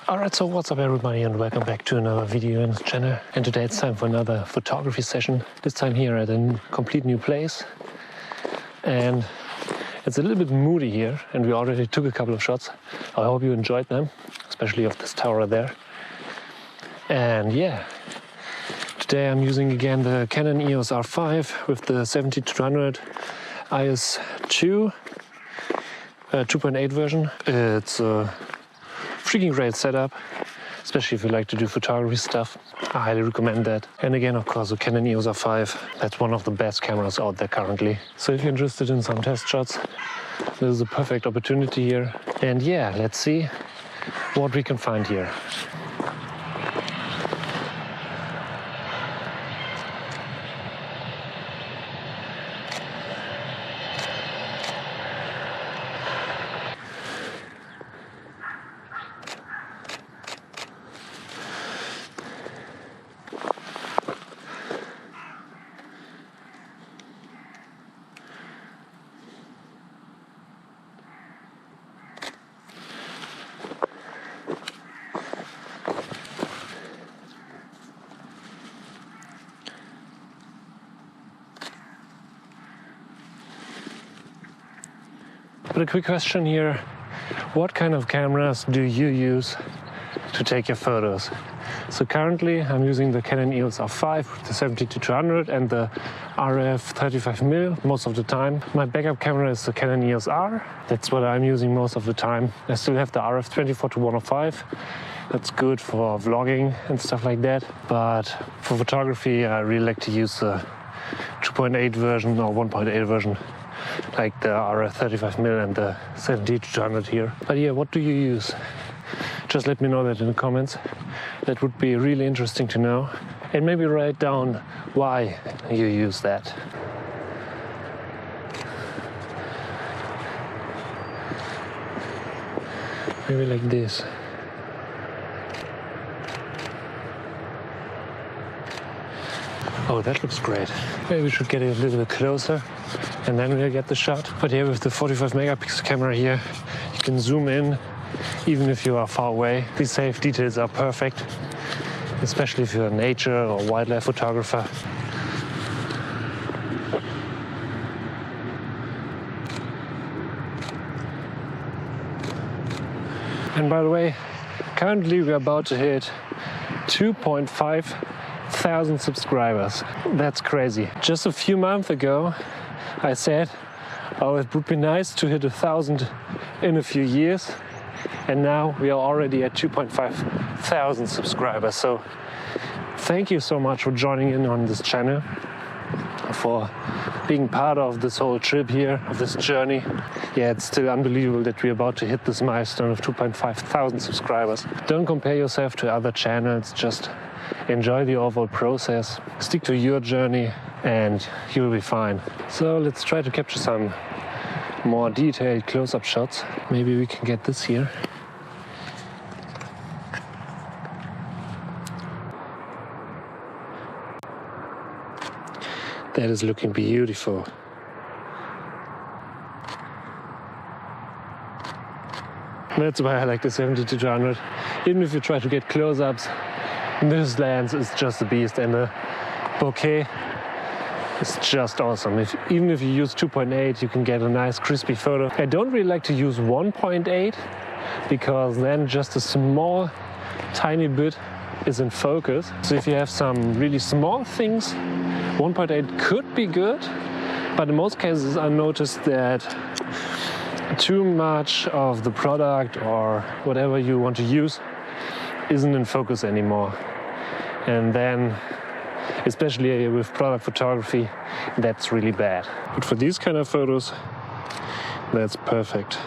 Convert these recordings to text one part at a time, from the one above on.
Alright, so what's up everybody and welcome back to another video on this channel. And today it's time for another photography session, this time here at a complete new place. And it's a little bit moody here and we already took a couple of shots. I hope you enjoyed them, especially of this tower there. And yeah, today I'm using again the Canon EOS R5 with the 70-200 IS2 2.8 version. It's a freaking great setup, especially if you like to do photography stuff. I highly recommend that. And again, of course, the Canon EOS R5, that's one of the best cameras out there currently. So if you're interested in some test shots, this is a perfect opportunity here. And yeah, let's see what we can find here. But a quick question here, what kind of cameras do you use to take your photos? So currently I'm using the Canon EOS R5 with the 70-200 and the RF 35mm most of the time. My backup camera is the Canon EOS R, that's what I'm using most of the time. I still have the RF 24-105, that's good for vlogging and stuff like that. But for photography I really like to use the 2.8 version or 1.8 version, like the RF 35mm and the 70-200 here. But yeah, what do you use? Just let me know that in the comments. That would be really interesting to know. And maybe write down why you use that. Maybe like this. Oh, that looks great. Maybe we should get it a little bit closer and then we'll get the shot. But here with the 45 megapixel camera here, you can zoom in even if you are far away. These safe details are perfect, especially if you're a nature or wildlife photographer. And by the way, currently we're about to hit 2,500 subscribers. That's crazy. Just a few months ago I said, oh, it would be nice to hit 1,000 in a few years. And now we are already at 2,500 subscribers. So thank you so much for joining in on this channel, for being part of this whole trip here, of this journey. Yeah, it's still unbelievable that we're about to hit this milestone of 2,500 subscribers. Don't compare yourself to other channels, just enjoy the overall process, stick to your journey and you will be fine. So let's try to capture some more detailed close-up shots. Maybe we can get this here. That is looking beautiful. That's why I like the 70-200. Even if you try to get close-ups, this lens is just a beast and the bokeh is just awesome. Even if you use 2.8, you can get a nice crispy photo. I don't really like to use 1.8 because then just a small, tiny bit is in focus. So if you have some really small things, 1.8 could be good, but in most cases I noticed that too much of the product or whatever you want to use isn't in focus anymore. And then, especially with product photography, that's really bad. But for these kind of photos, that's perfect.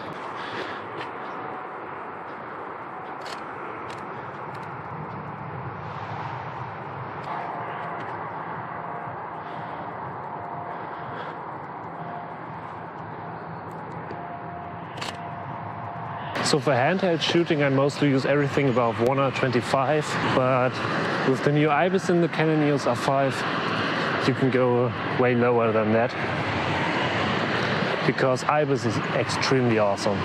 So for handheld shooting, I mostly use everything above 1.25, but with the new IBIS in the Canon EOS R5, you can go way lower than that, because IBIS is extremely awesome.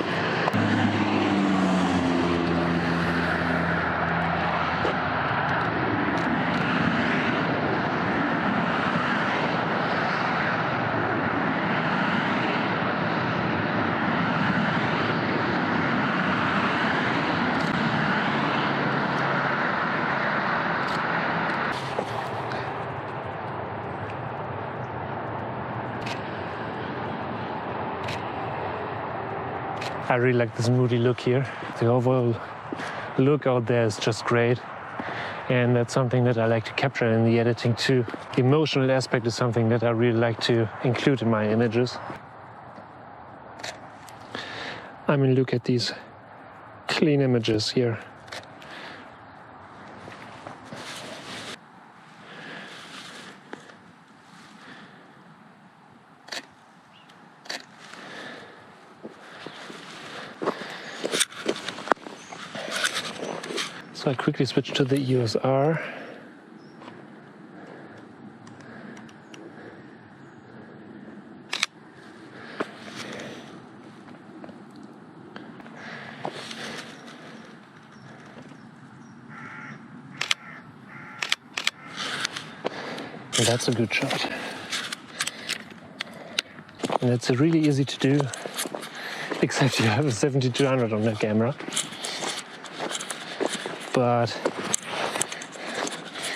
I really like this moody look here. The overall look out there is just great. And that's something that I like to capture in the editing too. The emotional aspect is something that I really like to include in my images. I mean, look at these clean images here. So I quickly switch to the EOS R. And that's a good shot. And it's really easy to do, except you have a 7200 on that camera. But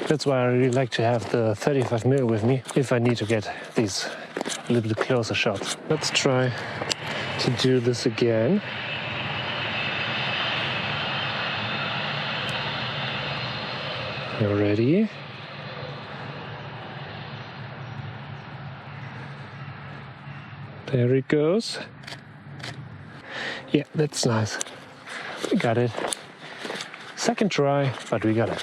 that's why I really like to have the 35mm with me if I need to get these a little bit closer shots. Let's try to do this again. You ready? There it goes. Yeah, that's nice. We got it. Second try, but we got it.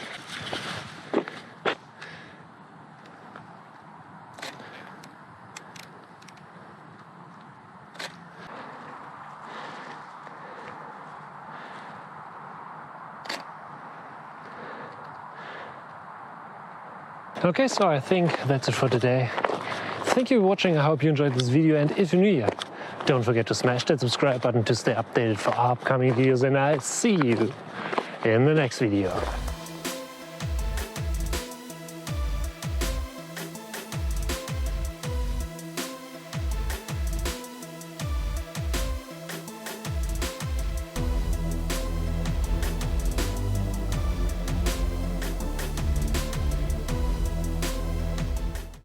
Okay, so I think that's it for today. Thank you for watching. I hope you enjoyed this video, and if you're new here, don't forget to smash that subscribe button to stay updated for upcoming videos, and I'll see you in the next video.